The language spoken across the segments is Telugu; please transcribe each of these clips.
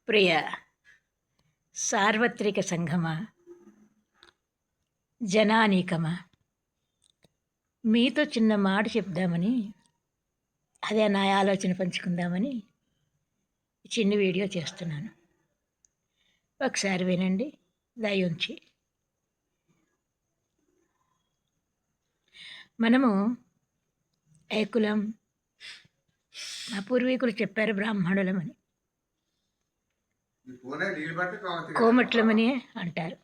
ప్రియ సార్వత్రిక సంఘమా, జనానీకమా, మీతో చిన్న మాట చెప్దామని, అదే నా ఆలోచన పంచుకుందామని చిన్న వీడియో చేస్తున్నాను. ఒకసారి వినండి దయ ఉంచి. మనము ఏ కులం? మా పూర్వీకులు చెప్పారు బ్రాహ్మణులమని, కోమట్లమని అంటారు,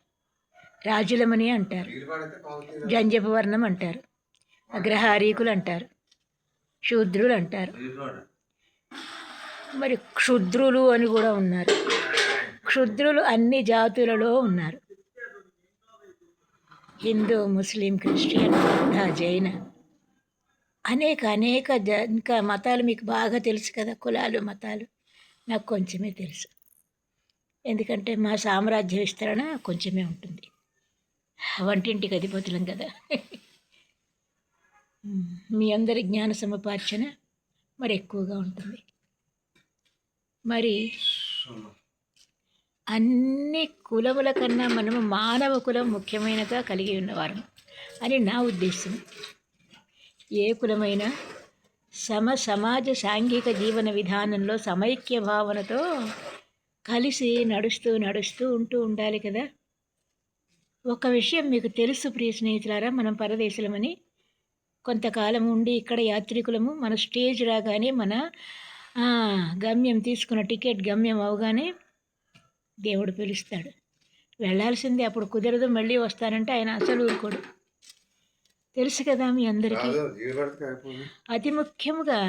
రాజులమని అంటారు, జంజపు వర్ణం అంటారు, అగ్రహారీకులు అంటారు, శూద్రులు అంటారు. మరి క్షుద్రులు అని కూడా ఉన్నారు. క్షుద్రులు అన్ని జాతులలో ఉన్నారు. హిందూ, ముస్లిం, క్రిస్టియన్, బౌద్ధ, జైన, అనేక ఇంకా మతాలు మీకు బాగా తెలుసు కదా. కులాలు, మతాలు నాకు కొంచెమే తెలుసు, ఎందుకంటే మా సామ్రాజ్య విస్తరణ కొంచెమే ఉంటుంది. వంటింటికి అధిపతులం కదా. మీ అందరి జ్ఞాన సముపార్జన మరి ఎక్కువగా ఉంటుంది. మరి అన్ని కులముల కన్నా మనము మానవ కులం ముఖ్యమైనగా కలిగి ఉన్నవారు అని నా ఉద్దేశం. ఏ కులమైనా సమాజ సాంఘిక జీవన విధానంలో సమైక్య భావనతో కలిసి నడుస్తూ ఉండాలి కదా. ఒక విషయం మీకు తెలుసు ప్రియ స్నేహితులారా, మనం పరదేశులమని. కొంతకాలం ఉండి ఇక్కడ యాత్రికులము. మన స్టేజ్ రాగానే, మన గమ్యం తీసుకున్న టికెట్ గమ్యం అవగానే దేవుడు పిలుస్తాడు, వెళ్ళాల్సిందే. అప్పుడు కుదరదు, మళ్ళీ వస్తానంటే ఆయన అసలు ఊరుకోడు. తెలుసు కదా మీ అందరికీ. అతి ముఖ్యముగా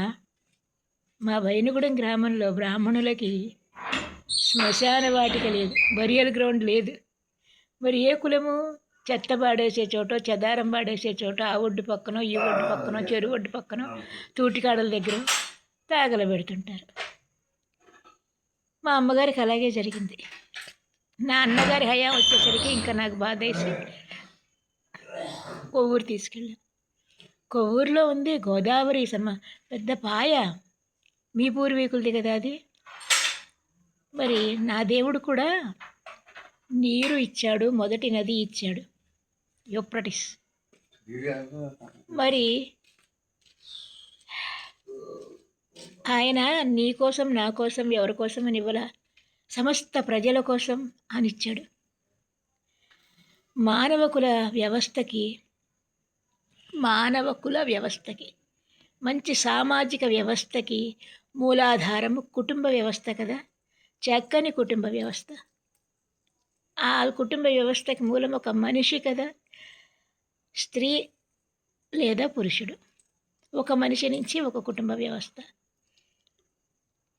మా వైనుగూడెం గ్రామంలో బ్రాహ్మణులకి శ్మశాన వాటిక లేదు, బరియల్ గ్రౌండ్ లేదు. మరి ఏ కులము? చెత్త పాడేసే చోట, చెదారం పాడేసే చోట, ఆ ఒడ్డు పక్కనో, ఈ ఒడ్డు పక్కనో, చెరువు ఒడ్డు పక్కనో, తూటికాడల దగ్గర తాగల పెడుతుంటారు. మా అమ్మగారికి అలాగే జరిగింది. నా అన్నగారి హయాం వచ్చేసరికి ఇంకా నాకు బాధ వేసి కొవ్వూరు తీసుకెళ్ళాను. కొవ్వూరులో ఉంది గోదావరి పెద్ద పాయ, మీ పూర్వీకులది కదా అది. మరి నా దేవుడు కూడా నీరు ఇచ్చాడు, మొదటి నది ఇచ్చాడు, యూఫ్రటీస్. మరి ఆయన నీ కోసం, నా కోసం, ఎవరి కోసం అని ఇవ్వాల, సమస్త ప్రజల కోసం అనిచ్చాడు. మానవ కుల వ్యవస్థకి, మంచి సామాజిక వ్యవస్థకి మూలాధారము కుటుంబ వ్యవస్థ కదా. చక్కని కుటుంబ వ్యవస్థ. ఆ కుటుంబ వ్యవస్థకి మూలం ఒక మనిషి కదా, స్త్రీ లేదా పురుషుడు. ఒక మనిషి నుంచి ఒక కుటుంబ వ్యవస్థ.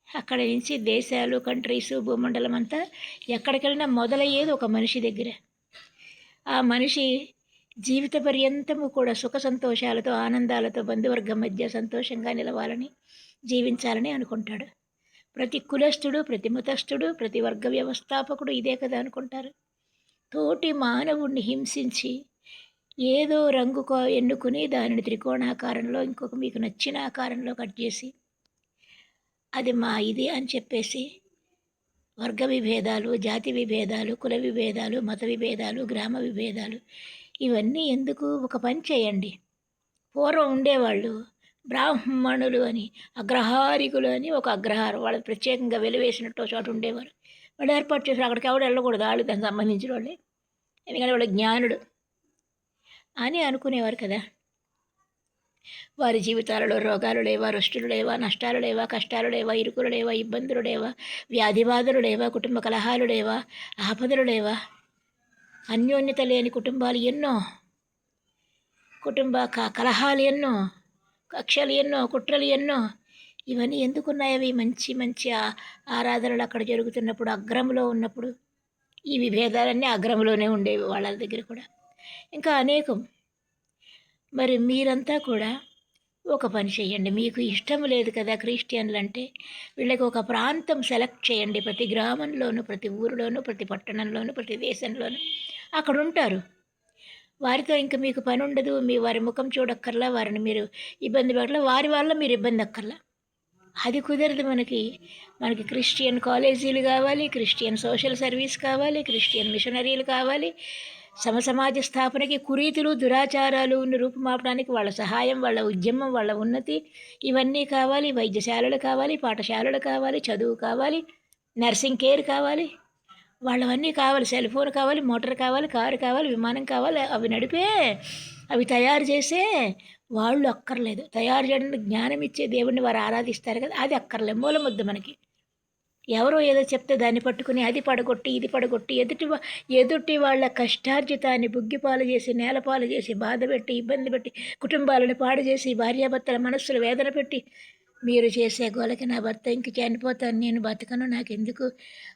అక్కడి నుంచి దేశాలు, కంట్రీసు, భూమండలం అంతా ఎక్కడికెళ్ళినా మొదలయ్యేది ఒక మనిషి దగ్గర. ఆ మనిషి జీవిత పర్యంతము కూడా సుఖ సంతోషాలతో, ఆనందాలతో బంధువర్గం మధ్య సంతోషంగా నిలవాలని, జీవించాలని అనుకుంటాడు. ప్రతి కులస్థుడు, ప్రతి మతస్థుడు, ప్రతి వర్గ వ్యవస్థాపకుడు ఇదే కదా అనుకుంటారు. తోటి మానవుణ్ణి హింసించి ఏదో రంగు ఎన్నుకుని దానిని త్రికోణాకారంలో, ఇంకొక మీకు నచ్చిన ఆకారంలో కట్ చేసి అది మా ఇది అని చెప్పేసి వర్గ విభేదాలు, జాతి విభేదాలు, కుల విభేదాలు, మత విభేదాలు, గ్రామ విభేదాలు, ఇవన్నీ ఎందుకు? ఒక పని చేయండి. పూర్వం ఉండేవాళ్ళు బ్రాహ్మణులు అని, అగ్రహారికులు అని ఒక అగ్రహారం, వాళ్ళకి ప్రత్యేకంగా వెలివేసినట్టు చోట ఉండేవారు. వాళ్ళు ఏర్పాటు చేశారు. అక్కడికి ఎవడు వెళ్ళకూడదు, వాళ్ళు దానికి సంబంధించిన వాళ్ళే, ఎందుకంటే వాళ్ళ జ్ఞానుడు అని అనుకునేవారు కదా. వారి జీవితాలలో రోగాలు లేవా, రుష్టులు లేవా, నష్టాలు లేవా, కష్టాలు లేవా, ఇరుకులు లేవా, ఇబ్బందులు లేవా, వ్యాధి బాధలు లేవా, కుటుంబ కలహాలు లేవా, ఆపదలు లేవా, అన్యోన్యత లేని కుటుంబాలు ఎన్నో, కుటుంబ కలహాలు ఎన్నో, కక్షలు ఎన్నో, కుట్రలు ఎన్నో. ఇవన్నీ ఎందుకున్నాయి? అవి మంచి మంచి ఆరాధనలు అక్కడ జరుగుతున్నప్పుడు, అగ్రంలో ఉన్నప్పుడు ఈ విభేదాలన్నీ అగ్రంలోనే ఉండేవి వాళ్ళ దగ్గర కూడా. ఇంకా అనేకం. మరి మీరంతా కూడా ఒక పని చేయండి. మీకు ఇష్టం లేదు కదా క్రిస్టియన్లు అంటే, వీళ్ళకి ఒక ప్రాంతం సెలెక్ట్ చేయండి. ప్రతి గ్రామంలోనూ, ప్రతి ఊరిలోనూ, ప్రతి పట్టణంలోనూ, ప్రతి దేశంలోనూ అక్కడ ఉంటారు. వారితో ఇంకా మీకు పని ఉండదు. వారి ముఖం చూడక్కర్లా, వారిని మీరు ఇబ్బంది పడలా, వారి వల్ల మీరు ఇబ్బంది అక్కర్లా. అది కుదరదు మనకి. మనకి క్రిస్టియన్ కాలేజీలు కావాలి, క్రిస్టియన్ సోషల్ సర్వీస్ కావాలి, క్రిస్టియన్ మిషనరీలు కావాలి. సమసమాజ స్థాపనకి కురీతులు దురాచారాలు రూపుమాపడానికి వాళ్ళ సహాయం, వాళ్ళ ఉద్యమం, వాళ్ళ ఉన్నతి ఇవన్నీ కావాలి. వైద్యశాలలు కావాలి, పాఠశాలలు కావాలి, చదువు కావాలి, నర్సింగ్ కేర్ కావాలి, వాళ్ళవన్నీ కావాలి. సెల్ ఫోన్ కావాలి, మోటార్ కావాలి, కారు కావాలి, విమానం కావాలి. అవి నడిపే, అవి తయారు చేసే వాళ్ళు అక్కర్లేదు. తయారు చేయడానికి జ్ఞానం ఇచ్చే దేవుడిని వారు ఆరాధిస్తారు కదా, అది అక్కర్లేదు. మూలముద్ద మనకి. ఎవరో ఏదో చెప్తే దాన్ని పట్టుకుని అది పడగొట్టి ఇది పడగొట్టి ఎదుటి వాళ్ళ కష్టార్జితాన్ని బుగ్గిపాలు చేసి, నేలపాలు చేసి, బాధ పెట్టి, ఇబ్బంది పెట్టి, కుటుంబాలను పాడు చేసి, భార్యాభర్తల మనస్సులు వేదన పెట్టి, మీరు చేసే గోలకి నా భర్త ఇంక చనిపోతాను, నేను బతకను, నాకెందుకు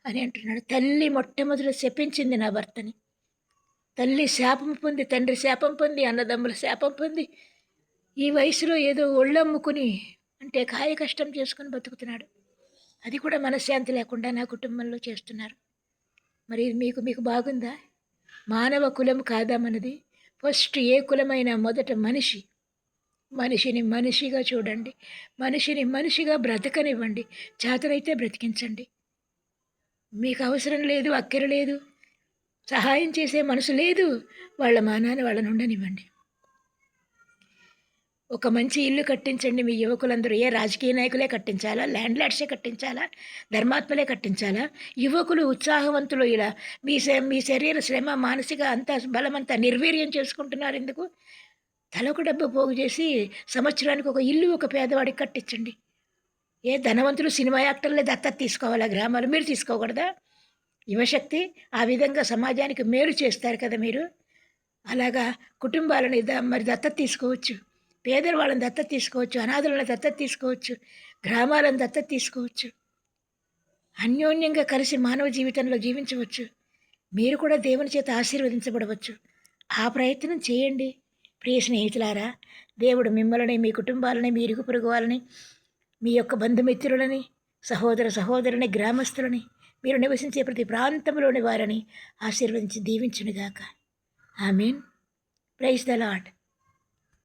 అని అంటున్నాడు. తల్లి మొట్టమొదటి శపించింది నా భర్తని. తల్లి శాపం పొంది, తండ్రి శాపం పొంది, అన్నదమ్ముల శాపం పొంది, ఈ వయసులో ఏదో ఒళ్ళమ్ముకుని అంటే కాయ కష్టం చేసుకుని బతుకుతున్నాడు. అది కూడా మనశ్శాంతి లేకుండా నా కుటుంబంలో చేస్తున్నారు. మరి మీకు మీకు బాగుందా? మానవ కులం కాదా మనది? ఫస్ట్ ఏ కులమైనా మొదట మనిషిని మనిషిగా చూడండి, మనిషిని మనిషిగా బ్రతకనివ్వండి, చేతనైతే బ్రతికించండి. మీకు అవసరం లేదు, అక్కర లేదు, సహాయం చేసే మనసు లేదు, వాళ్ళ మానాన్ని వాళ్ళని ఉండనివ్వండి. ఒక మంచి ఇల్లు కట్టించండి. మీ యువకులందరూ ఏ రాజకీయ నాయకులే కట్టించాలా, ల్యాండ్ లార్డ్సే కట్టించాలా, ధర్మాత్మలే కట్టించాలా? యువకులు ఉత్సాహవంతులు ఇలా మీ శరీర శ్రమ, మానసిక అంతా బలమంతా నిర్వీర్యం చేసుకుంటున్నారు ఎందుకు? తలకు డబ్బు పోగు చేసి సంవత్సరానికి ఒక ఇల్లు ఒక పేదవాడికి కట్టించండి. ఏ ధనవంతులు సినిమా యాక్టర్లే దత్తత తీసుకోవాలా గ్రామాలు? మీరు తీసుకోకూడదా? యువశక్తి ఆ విధంగా సమాజానికి మేలు చేస్తారు కదా మీరు. అలాగా కుటుంబాలను మరి దత్తత తీసుకోవచ్చు, పేదల వాళ్ళని దత్తత తీసుకోవచ్చు, అనాథులను దత్తత తీసుకోవచ్చు, గ్రామాలను దత్తత తీసుకోవచ్చు, అన్యోన్యంగా కలిసి మానవ జీవితంలో జీవించవచ్చు. మీరు కూడా దేవుని చేత ఆశీర్వదించబడవచ్చు. ఆ ప్రయత్నం చేయండి. ప్రియ స్నేహితులారా, దేవుడు మిమ్మల్ని, మీ కుటుంబాలని, మీ ఇరుగు పొరుగు వాళ్ళని, మీ యొక్క బంధుమిత్రులని, సహోదర సహోదరుని, గ్రామస్తులని, మీరు నివసించే ప్రతి ప్రాంతంలోని వారిని ఆశీర్వదించి దీవించునుగాక. ఆమేన్. Praise the lord.